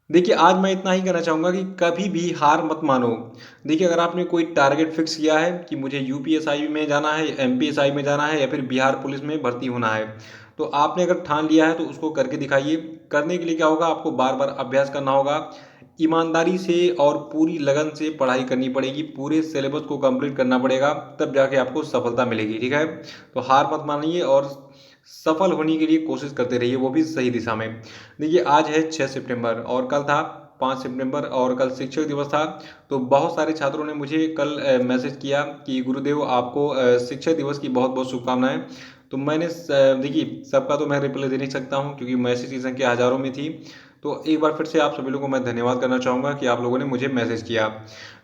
देखिए, आज मैं इतना ही कहना चाहूँगा कि कभी भी हार मत मानो। देखिए, अगर आपने कोई टारगेट फ़िक्स किया है कि मुझे यूपीएसआई में जाना है, एमपीएसआई में जाना है या फिर बिहार पुलिस में भर्ती होना है, तो आपने अगर ठान लिया है तो उसको करके दिखाइए। करने के लिए क्या होगा, आपको बार-बार अभ्यास करना होगा, ईमानदारी से और पूरी लगन से पढ़ाई करनी पड़ेगी, पूरे सिलेबस को कंप्लीट करना पड़ेगा, तब जाके आपको सफलता मिलेगी, ठीक है? तो हार मत मानिए और सफल होने के लिए कोशिश करते रहिए, वो भी सही दिशा में। देखिए, आज है 6 सितंबर और कल था 5 सितंबर और कल शिक्षक दिवस था। तो बहुत सारे छात्रों ने मुझे कल मैसेज किया कि गुरुदेव आपको शिक्षक दिवस की बहुत-बहुत शुभकामनाएँ। तो मैंने देखिए, सबका तो मैं रिप्लाई दे नहीं सकता हूँ क्योंकि मैसेज की संख्या हज़ारों में थी। तो एक बार फिर से आप सभी लोगों को मैं धन्यवाद करना चाहूँगा कि आप लोगों ने मुझे मैसेज किया।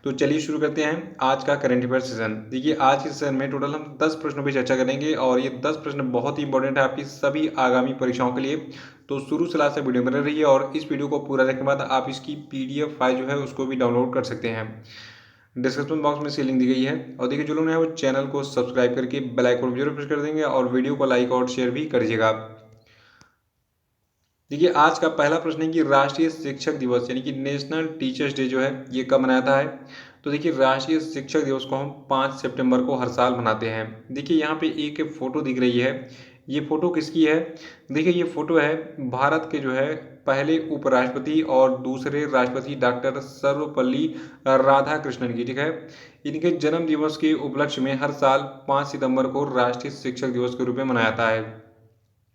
तो चलिए शुरू करते हैं आज का करंट अफेयर सेशन। देखिए, आज के सेशन में टोटल हम 10 प्रश्नों पे चर्चा करेंगे और ये 10 प्रश्न बहुत ही इंपॉर्टेंट है आपकी सभी आगामी परीक्षाओं के लिए। तो शुरू से लास्ट तक वीडियो बने रहिए और इस वीडियो को पूरा देखने के बाद आप इसकी पीडीएफ फाइल जो है उसको भी डाउनलोड कर सकते हैं। डिस्क्रिप्शन बॉक्स में इसकी लिंक दी गई है और देखिए, जो लोग हैं वो चैनल को सब्सक्राइब करके बेल आइकन जरूर प्रेस कर देंगे और वीडियो को लाइक और शेयर भी कर दीजिएगा। देखिए, आज का पहला प्रश्न है कि राष्ट्रीय शिक्षक दिवस यानी कि नेशनल टीचर्स डे जो है ये कब मनाया जाता है। तो देखिए, राष्ट्रीय शिक्षक दिवस को हम 5 सितंबर को हर साल मनाते हैं। देखिए, यहाँ पे एक फोटो दिख रही है, ये फोटो किसकी है। देखिए, ये फोटो है भारत के जो है पहले उपराष्ट्रपति और दूसरे राष्ट्रपति डॉक्टर सर्वपल्ली राधाकृष्णन की, ठीक है। इनके जन्म दिवस के उपलक्ष्य में हर साल 5 सितंबर को राष्ट्रीय शिक्षक दिवस के रूप में मनाया जाता है।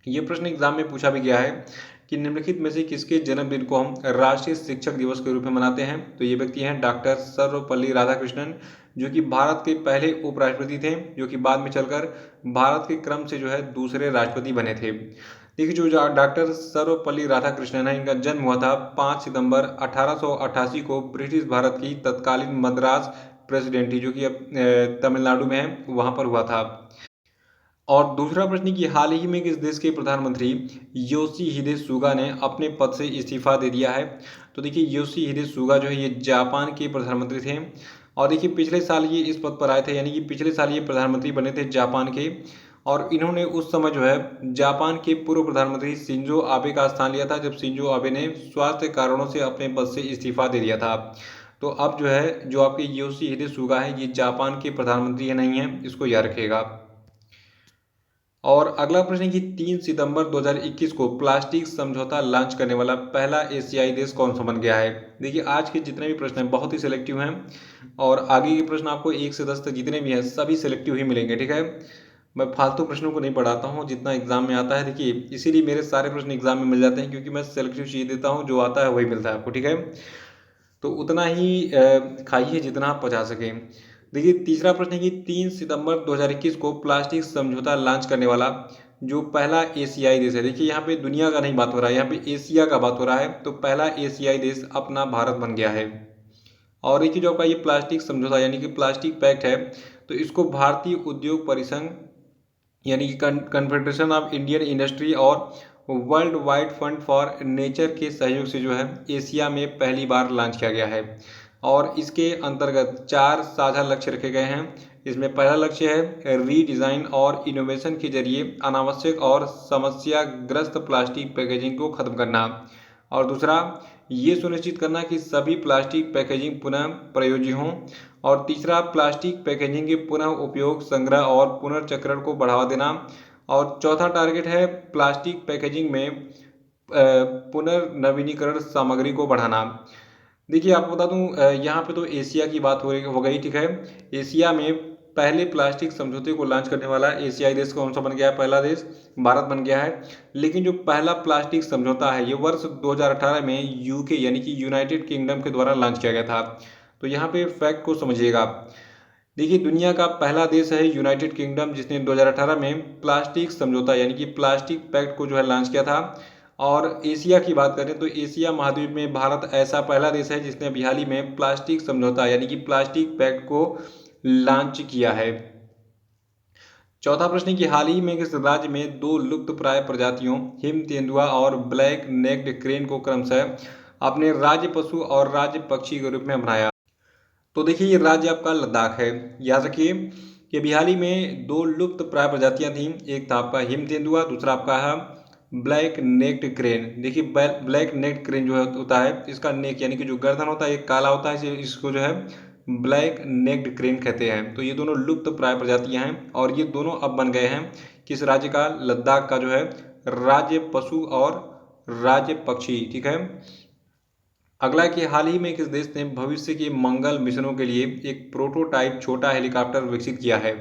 ये प्रश्न एग्जाम में पूछा भी गया है कि निम्नलिखित में से किसके जन्मदिन को हम राष्ट्रीय शिक्षक दिवस के रूप में मनाते हैं। तो ये व्यक्ति हैं डॉक्टर सर्वपल्ली राधाकृष्णन, जो कि भारत के पहले उपराष्ट्रपति थे, जो कि बाद में चलकर भारत के क्रम से जो है दूसरे राष्ट्रपति बने थे। देखिए, जो डॉक्टर सर्वपल्ली राधाकृष्णन है, इनका जन्म हुआ था 5 सितंबर 1888 को ब्रिटिश भारत की तत्कालीन मद्रास प्रेसिडेंटी, जो कि अब तमिलनाडु में है, वहां पर हुआ था। और दूसरा प्रश्न कि हाल ही में किस देश के प्रधानमंत्री योशिहिदे सुगा ने अपने पद से इस्तीफा दे दिया है। तो देखिए, योशिहिदे सुगा जो है ये जापान के प्रधानमंत्री थे और देखिए पिछले साल ये इस पद पर आए थे, यानी कि पिछले साल ये प्रधानमंत्री बने थे जापान के। और इन्होंने उस समय जो है जापान के पूर्व प्रधानमंत्री शिंजो आबे का स्थान लिया था, जब शिंजो आबे ने स्वास्थ्य कारणों से अपने पद से इस्तीफा दे दिया था। तो अब जो है जो आपके योशिहिदे सुगा है ये जापान के प्रधानमंत्री नहीं है, इसको याद रखिएगा। और अगला प्रश्न है कि 3 सितंबर 2021 को प्लास्टिक समझौता लॉन्च करने वाला पहला एशियाई देश कौन सा बन गया है। देखिए, आज के जितने भी प्रश्न हैं बहुत ही सिलेक्टिव हैं और आगे के प्रश्न आपको 1 से 10 तक जितने भी हैं सभी सिलेक्टिव ही मिलेंगे, ठीक है। मैं फालतू प्रश्नों को नहीं पढ़ाता हूँ, जितना एग्जाम में आता है देखिए, इसीलिए मेरे सारे प्रश्न एग्जाम में मिल जाते हैं क्योंकि मैं सिलेक्टिव चीज़ देता हूँ, जो आता है वही मिलता है आपको, ठीक है। तो उतना ही खाइए जितना आप पचा सकें। देखिए, तीसरा प्रश्न है कि 3 सितंबर 2021 को प्लास्टिक समझौता लॉन्च करने वाला जो पहला एशियाई देश है। देखिए, यहाँ पे दुनिया का नहीं बात हो रहा है, यहाँ पे एशिया का बात हो रहा है। तो पहला एशियाई देश अपना भारत बन गया है। और देखिए, जो आपका ये प्लास्टिक समझौता यानी कि प्लास्टिक पैक्ट है, तो इसको भारतीय उद्योग परिसंघ यानी कि कन्फेडरेशन ऑफ इंडियन इंडस्ट्री और world wide fund for nature के सहयोग से जो है एशिया में पहली बार लॉन्च किया गया है। और इसके अंतर्गत 4 साझा लक्ष्य रखे गए हैं। इसमें पहला लक्ष्य है रीडिज़ाइन और इनोवेशन के जरिए अनावश्यक और समस्याग्रस्त प्लास्टिक पैकेजिंग को खत्म करना। और दूसरा, ये सुनिश्चित करना कि सभी प्लास्टिक पैकेजिंग पुनः प्रयोज्य हों। और तीसरा, प्लास्टिक पैकेजिंग के पुनः उपयोग, संग्रह और पुनर्चक्रण को बढ़ावा देना। और चौथा टारगेट है प्लास्टिक पैकेजिंग में पुनर्नवीनीकरण सामग्री को बढ़ाना। देखिए, आपको बता दूं यहाँ पे तो एशिया की बात हो गई, ठीक है। एशिया में पहले प्लास्टिक समझौते को लॉन्च करने वाला एशियाई देश कौन सा बन गया है, पहला देश भारत बन गया है। लेकिन जो पहला प्लास्टिक समझौता है ये वर्ष 2018 में यूके यानी कि यूनाइटेड किंगडम के द्वारा लॉन्च किया गया था। तो यहाँ पे फैक्ट को समझिएगा। देखिए, दुनिया का पहला देश है यूनाइटेड किंगडम जिसने 2018 में प्लास्टिक समझौता यानी कि प्लास्टिक पैक्ट को जो है लॉन्च किया था। और एशिया की बात करें तो एशिया महाद्वीप में भारत ऐसा पहला देश है जिसने अभी हाल ही में प्लास्टिक समझौता यानी कि प्लास्टिक पैक्ट को लॉन्च किया है। चौथा प्रश्न है कि हाल ही में किस राज्य में 2 लुप्तप्राय प्रजातियों हिम तेंदुआ और ब्लैक नेक्ड क्रेन को क्रमशः अपने राज्य पशु और राज्य पक्षी के रूप में अपनाया। तो देखिए, ये राज्य आपका लद्दाख है। याद रखिए कि अभी हाल ही में 2 लुप्त प्राय प्रजातियां थीं, एक था आपका हिम तेंदुआ, दूसरा आपका है ब्लैक नेक्ड क्रेन। देखिए ब्लैक नेक्ड क्रेन जो है होता है, इसका नेक यानी कि जो गर्दन होता है ये काला होता है, इसको जो है ब्लैक नेक्ड क्रेन कहते हैं। तो ये दोनों लुप्त प्राय प्रजातियां हैं और ये दोनों अब बन गए हैं किस राज्य का? लद्दाख का जो है राज्य पशु और राज्य पक्षी। ठीक है। अगला कि हाल ही में किस देश ने भविष्य के मंगल मिशनों के लिए एक प्रोटोटाइप छोटा हेलीकॉप्टर विकसित किया है?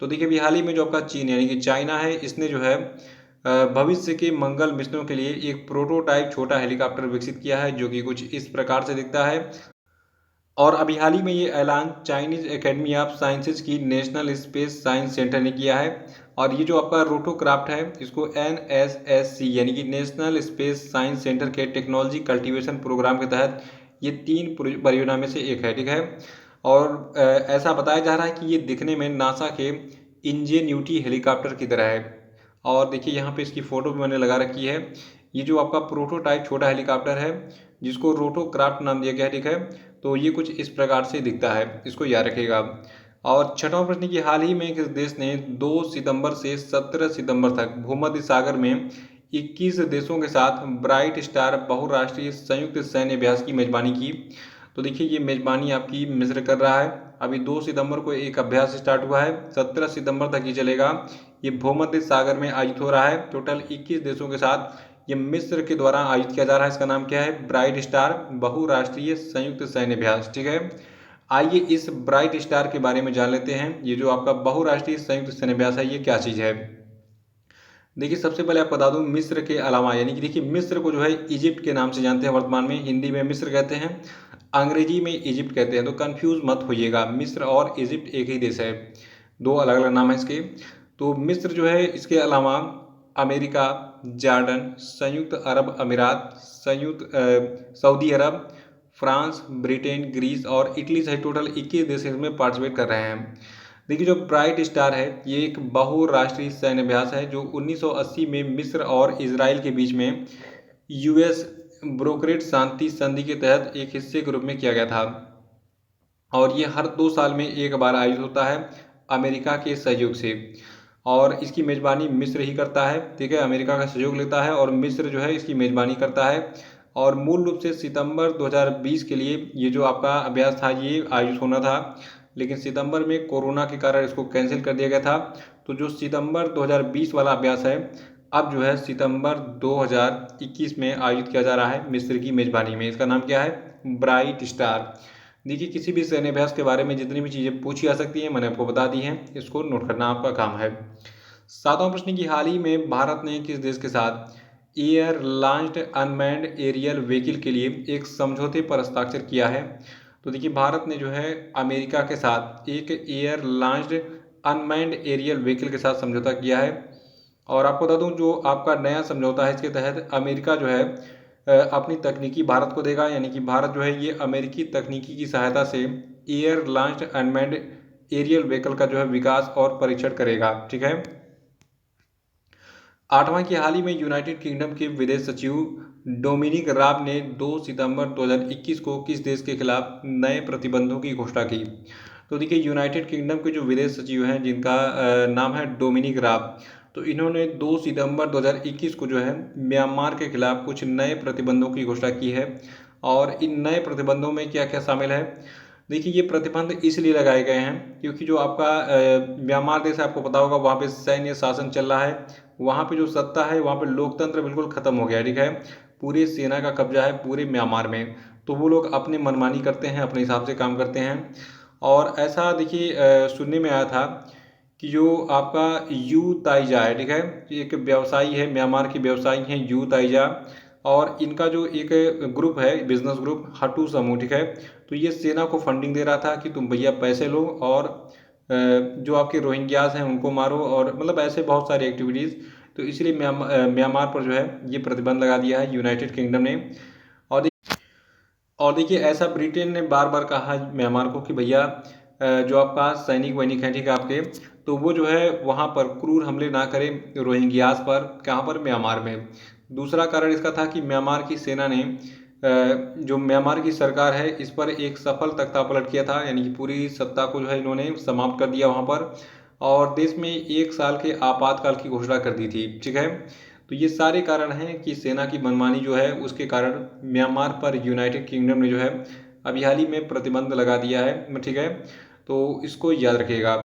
तो देखिए अभी हाल ही में जो आपका चीन यानी कि चाइना है, इसने जो है भविष्य के मंगल मिशनों के लिए एक प्रोटोटाइप छोटा हेलीकॉप्टर विकसित किया है, जो कि कुछ इस प्रकार से दिखता है। और अभी हाल ही में ये ऐलान चाइनीज एकेडमी ऑफ साइंसेज की नेशनल स्पेस साइंस सेंटर ने किया है। और ये जो आपका रोटोक्राफ्ट है, इसको NSSC यानी कि नेशनल स्पेस साइंस सेंटर के टेक्नोलॉजी कल्टीवेशन प्रोग्राम के तहत ये 3 परियोजना में से एक है। ठीक है। और ऐसा बताया जा रहा है कि ये दिखने में नासा के इंजेन्यूटी हेलीकॉप्टर की तरह है। और देखिए यहाँ पे इसकी फ़ोटो भी मैंने लगा रखी है। ये जो आपका प्रोटोटाइप छोटा हेलीकॉप्टर है, जिसको रोटोक्राफ्ट नाम दिया गया है। ठीक है। तो ये कुछ इस प्रकार से दिखता है, इसको याद रखिएगा। और छठवां प्रश्न की हाल ही में किस देश ने 2 सितंबर से 17 सितंबर तक भूमध्य सागर में 21 देशों के साथ ब्राइट स्टार बहुराष्ट्रीय संयुक्त सैन्य अभ्यास की मेजबानी की? तो देखिए ये मेजबानी आपकी मिस्र कर रहा है। अभी 2 सितंबर को एक अभ्यास स्टार्ट हुआ है, 17 सितंबर तक ही चलेगा। ये भूमध्य सागर में आयोजित हो रहा है। टोटल 21 देशों के साथ ये मिस्र के द्वारा आयोजित किया जा रहा है। इसका नाम क्या है? ब्राइट स्टार बहुराष्ट्रीय संयुक्त सैन्य अभ्यास। ठीक है। आइए इस ब्राइट स्टार के बारे में जान लेते हैं। ये जो आपका बहुराष्ट्रीय संयुक्त सैन्य अभ्यास है, ये क्या चीज़ है? देखिए सबसे पहले आपको बता दूं, मिस्र के अलावा यानी कि देखिए मिस्र को जो है इजिप्ट के नाम से जानते हैं वर्तमान में। हिंदी में मिस्र कहते हैं, अंग्रेजी में इजिप्ट कहते हैं। तो कंफ्यूज मत होइएगा, मिस्र और इजिप्ट एक ही देश है, 2 अलग अलग नाम है इसके। तो मिस्र जो है, इसके अलावा अमेरिका, जॉर्डन, संयुक्त अरब अमीरात, सऊदी अरब, फ्रांस, ब्रिटेन, ग्रीस और इटली सहित टोटल 21 देश इसमें पार्टिसिपेट कर रहे हैं। देखिए जो ब्राइट स्टार है, ये एक बहुराष्ट्रीय सैन्य अभ्यास है जो 1980 में मिस्र और इजराइल के बीच में यूएस ब्रोकरेज शांति संधि के तहत एक हिस्से के रूप में किया गया था। और ये हर 2 साल में एक बार आयोजित होता है अमेरिका के सहयोग से। और इसकी मेज़बानी मिस्र ही करता है। ठीक है, अमेरिका का सहयोग लेता है और मिस्र जो है इसकी मेज़बानी करता है। और मूल रूप से सितंबर 2020 के लिए ये जो आपका अभ्यास था ये आयोजित होना था, लेकिन सितंबर में कोरोना के कारण इसको कैंसिल कर दिया गया था। तो जो सितंबर 2020 वाला अभ्यास है, अब जो है सितंबर 2021 में आयोजित किया जा रहा है मिस्र की मेज़बानी में। इसका नाम क्या है? Bright star. देखिए किसी भी सैन्य अभ्यास के बारे में जितनी भी चीज़ें पूछी जा सकती हैं मैंने आपको बता दी हैं, इसको नोट करना आपका काम है। 7वां प्रश्न की हाल ही में भारत ने किस देश के साथ air launched unmanned aerial vehicle के लिए एक समझौते पर हस्ताक्षर किया है? तो देखिए भारत ने जो है अमेरिका के साथ एक air launched unmanned aerial vehicle के साथ समझौता किया है। और आपको बता दूं, जो आपका नया समझौता है इसके तहत अमेरिका जो है अपनी तकनीकी भारत को देगा, यानी कि भारत जो है ये अमेरिकी तकनीकी की सहायता से air launched unmanned aerial vehicle का जो है विकास और परीक्षण करेगा। ठीक है। 8वां की हाल ही में यूनाइटेड किंगडम के विदेश सचिव डोमिनिक राब ने 2 सितंबर 2021 को किस देश के खिलाफ नए प्रतिबंधों की घोषणा की? तो देखिए यूनाइटेड किंगडम के जो विदेश सचिव हैं जिनका नाम है डोमिनिक राब, तो इन्होंने 2 सितंबर 2021 को जो है म्यांमार के खिलाफ कुछ नए प्रतिबंधों की घोषणा की है। और इन नए प्रतिबंधों में क्या क्या शामिल है? देखिए ये प्रतिबंध इसलिए लगाए गए हैं क्योंकि जो आपका म्यांमार देश है, आपको पता होगा वहाँ पे सैन्य शासन चल रहा है। वहाँ पे जो सत्ता है, वहाँ पे लोकतंत्र बिल्कुल ख़त्म हो गया है। ठीक है, पूरे सेना का कब्जा है पूरे म्यांमार में। तो वो लोग अपनी मनमानी करते हैं, अपने हिसाब से काम करते हैं। और ऐसा देखिए सुनने में आया था कि जो आपका यू ताइजा है, ठीक है, एक व्यवसायी है, म्यांमार की व्यवसायी हैं यू ताइजा। और इनका जो एक ग्रुप है, बिजनेस ग्रुप हटू समूह, ठीक है, तो ये सेना को फंडिंग दे रहा था कि तुम भैया पैसे लो और जो आपके रोहिंग्यास हैं उनको मारो, और मतलब ऐसे बहुत सारी एक्टिविटीज़। तो इसलिए म्यांमार पर जो है ये प्रतिबंध लगा दिया है यूनाइटेड किंगडम ने। और देखिए ऐसा ब्रिटेन ने बार बार कहा है म्यांमार को कि भैया जो आपका सैनिक वैनिक हैं, ठीक है, आपके, तो वो जो है वहाँ पर क्रूर हमले ना करें रोहिंग्यास पर। कहाँ पर? म्यांमार में। दूसरा कारण इसका था कि म्यांमार की सेना ने जो म्यांमार की सरकार है इस पर एक सफल तख्तापलट किया था, यानी कि पूरी सत्ता को जो है इन्होंने समाप्त कर दिया वहाँ पर। और देश में 1 साल के आपातकाल की घोषणा कर दी थी। ठीक है, तो ये सारे कारण हैं कि सेना की मनमानी जो है उसके कारण म्यांमार पर यूनाइटेड किंगडम ने जो है अभी हाल ही में प्रतिबंध लगा दिया है, ठीक है। तो इसको याद रखिएगा।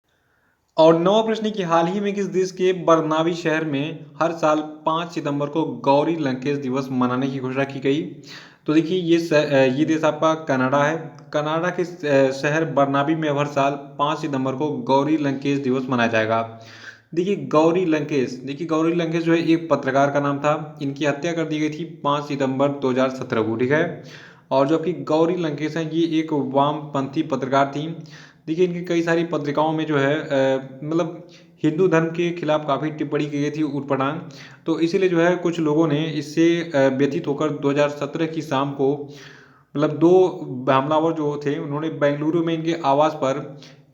और नवा प्रश्न है कि हाल ही में किस देश के बरनाबी शहर में हर साल 5 सितंबर को गौरी लंकेश दिवस मनाने की घोषणा की गई। तो देखिए ये देश आपका कनाडा है। कनाडा के शहर बरनाबी में हर साल 5 सितंबर को गौरी लंकेश दिवस मनाया जाएगा। देखिए गौरी लंकेश जो है एक पत्रकार का नाम था। इनकी हत्या कर दी गई थी 5 सितंबर 2017 को, ठीक है। और जो आपकी गौरी लंकेश हैं ये एक वामपंथी पत्रकार थी। देखिए इनकी कई सारी पत्रिकाओं में जो है मतलब हिंदू धर्म के खिलाफ काफ़ी टिप्पणी की गई थी ऊटपटांग। तो इसीलिए जो है कुछ लोगों ने इससे व्यथित होकर 2017 की शाम को मतलब दो हमलावर जो थे उन्होंने बेंगलुरु में इनके आवास पर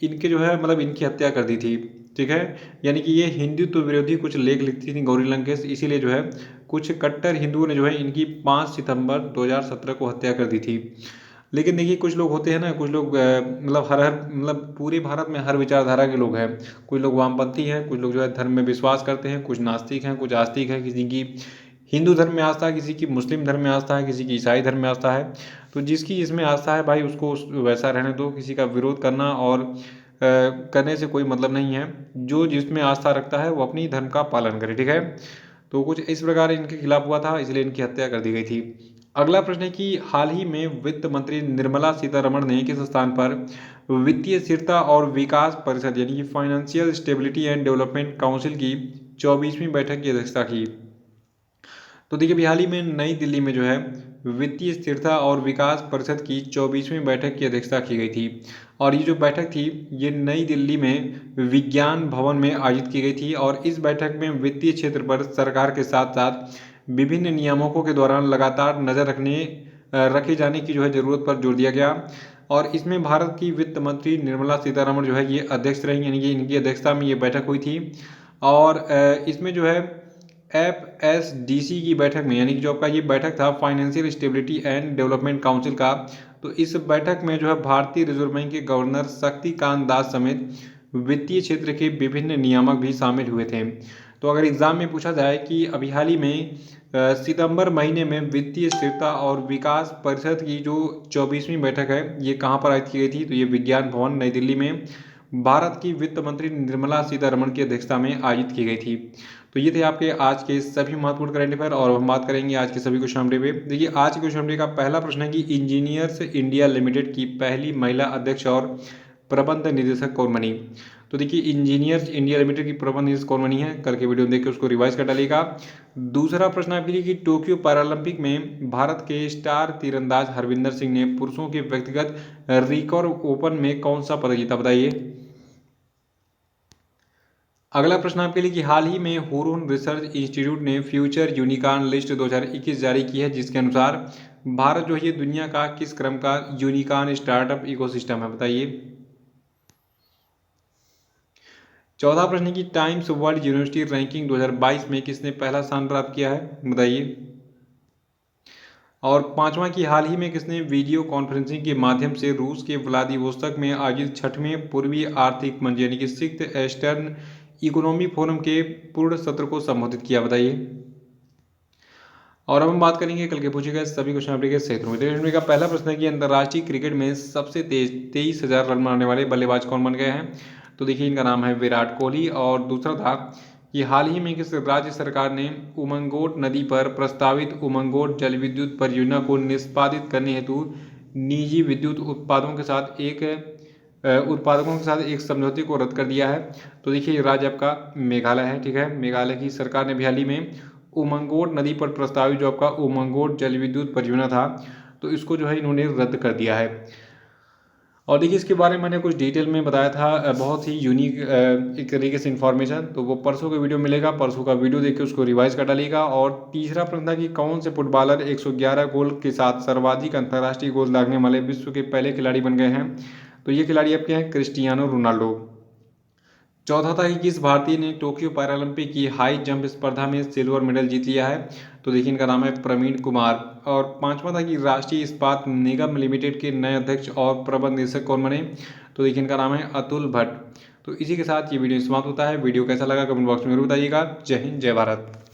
इनके जो है मतलब इनकी हत्या कर दी थी, ठीक है। यानी कि ये हिंदुत्व विरोधी कुछ लेख लिखती थी गौरी लंकेश, इसीलिए जो है कुछ कट्टर हिंदुओं ने जो है इनकी 5 सितंबर 2017 को हत्या कर दी थी। लेकिन देखिए कुछ लोग होते हैं ना, कुछ लोग मतलब हर हर मतलब पूरे भारत में हर विचारधारा के लोग हैं। कुछ लोग वामपंथी हैं, कुछ लोग जो है धर्म में विश्वास करते हैं, कुछ नास्तिक हैं, कुछ आस्तिक हैं। किसी की हिंदू धर्म में आस्था है, किसी की मुस्लिम धर्म में आस्था है, किसी की ईसाई धर्म में आस्था है। तो जिसकी इसमें आस्था है भाई उसको वैसा रहने दो। किसी का विरोध करना और करने से कोई मतलब नहीं है। जो जिसमें आस्था रखता है वो अपनी धर्म का पालन करे, ठीक है। तो कुछ इस प्रकार इनके खिलाफ हुआ था, इसलिए इनकी हत्या कर दी गई थी। अगला प्रश्न है कि हाल ही में वित्त मंत्री निर्मला सीतारमण ने किस स्थान पर वित्तीय स्थिरता और विकास परिषद यानी कि financial stability and development council की 24वीं बैठक की अध्यक्षता की। तो देखिए अभी हाल ही में नई दिल्ली में जो है वित्तीय स्थिरता और विकास परिषद की 24वीं बैठक की अध्यक्षता की गई थी। और ये जो बैठक थी ये नई दिल्ली में विज्ञान भवन में आयोजित की गई थी। और इस बैठक में वित्तीय क्षेत्र पर सरकार के साथ साथ विभिन्न नियामकों के दौरान लगातार नज़र रखे जाने की जो है ज़रूरत पर जोर दिया गया। और इसमें भारत की वित्त मंत्री निर्मला सीतारमण जो है ये अध्यक्ष रही, यानी कि इनकी अध्यक्षता में ये बैठक हुई थी। और इसमें जो है FSDC की बैठक में यानी कि जो आपका ये बैठक था financial stability and development council का, तो इस बैठक में जो है भारतीय रिजर्व बैंक के गवर्नर शक्तिकांत दास समेत वित्तीय क्षेत्र के विभिन्न नियामक भी शामिल हुए थे। तो अगर एग्जाम में पूछा जाए कि अभी हाल ही में सितंबर महीने में वित्तीय स्थिरता और विकास परिषद की जो 24वीं बैठक है ये कहाँ पर आयोजित की गई थी, तो ये विज्ञान भवन नई दिल्ली में भारत की वित्त मंत्री निर्मला सीतारमण की अध्यक्षता में आयोजित की गई थी। तो ये थे आपके आज के सभी महत्वपूर्ण करंट अफेयर। और हम बात करेंगे आज के सभी क्वेश्चन पे। देखिए आज के क्वेश्चन का पहला प्रश्न है कि इंजीनियर्स इंडिया लिमिटेड की पहली महिला अध्यक्ष और प्रबंध निदेशक कौन बनी। तो देखिए इंजीनियर्स इंडिया लिमिटेड की प्रबंध निदेशक कौन बनी है, कल के वीडियो में देख के उसको रिवाइज कर डालिएगा। दूसरा प्रश्न आपके लिए कि टोक्यो पैरालंपिक में भारत के स्टार तीरंदाज हरविंदर सिंह ने पुरुषों के व्यक्तिगत रिकर्व ओपन में कौन सा पदक जीता, बताइए। अगला प्रश्न आपके लिए कि हाल ही में हुरून रिसर्च इंस्टीट्यूट ने फ्यूचर यूनिकॉर्न लिस्ट 2021 जारी की है, जिसके अनुसार भारत जो है ये दुनिया का किस क्रम का यूनिकॉर्न स्टार्टअप इकोसिस्टम है, बताइए। चौथा प्रश्न की टाइम्स वर्ल्ड यूनिवर्सिटी रैंकिंग 2022 में किसने पहला स्थान प्राप्त किया है, बताइए। और पांचवा की हाल ही में किसने वीडियो कॉन्फ्रेंसिंग के माध्यम से रूस के व्लादिवोस्तोक में आयोजित 6वें पूर्वी आर्थिक मंच यानी कि 6th ईस्टर्न इकोनॉमी फोरम के पूर्ण सत्र को संबोधित किया, बताइए। और अब हम बात करेंगे कल के पूछे गए सभी क्वेश्चन आपके क्षेत्र का पहला प्रश्न है कि अंतर्राष्ट्रीय क्रिकेट में सबसे तेज 23,000 रन बनाने वाले बल्लेबाज कौन बन गए हैं, तो देखिए इनका नाम है विराट कोहली। और दूसरा था कि हाल ही में किस राज्य सरकार ने उमंगोट नदी पर प्रस्तावित उमंगोट जल विद्युत परियोजना को निष्पादित करने हेतु निजी विद्युत उत्पादकों के साथ एक समझौते को रद्द कर दिया है। तो देखिए राज्य आपका मेघालय है, ठीक है। मेघालय की सरकार ने भी हाल ही में उमंगोट नदी पर प्रस्तावित जो आपका उमंगोट जल विद्युत परियोजना था तो इसको जो है इन्होंने रद्द कर दिया है। और देखिए इसके बारे में मैंने कुछ डिटेल में बताया था, बहुत ही यूनिक एक तरीके से इन्फॉर्मेशन, तो वो परसों का वीडियो मिलेगा, परसों का वीडियो देख के उसको रिवाइज कर डालिएगा। और तीसरा प्रश्न था कि कौन से फुटबॉलर 111 गोल के साथ सर्वाधिक अंतर्राष्ट्रीय गोल दागने वाले विश्व के पहले खिलाड़ी बन गए हैं, तो ये खिलाड़ी आपके हैं क्रिस्टियानो रोनाल्डो। चौथा था कि किस भारतीय ने टोक्यो पैरालंपिक की हाई जंप स्पर्धा में सिल्वर मेडल जीत लिया है, तो देखिए इनका नाम है प्रवीण कुमार। और पांचवा था कि राष्ट्रीय इस्पात निगम लिमिटेड के नए अध्यक्ष और प्रबंध निदेशक कौन बने, तो देखिए इनका नाम है अतुल भट्ट। तो इसी के साथ ये वीडियो समाप्त होता है। वीडियो कैसा लगा कमेंट बॉक्स में जरूर बताइएगा। जय हिंद, जय भारत।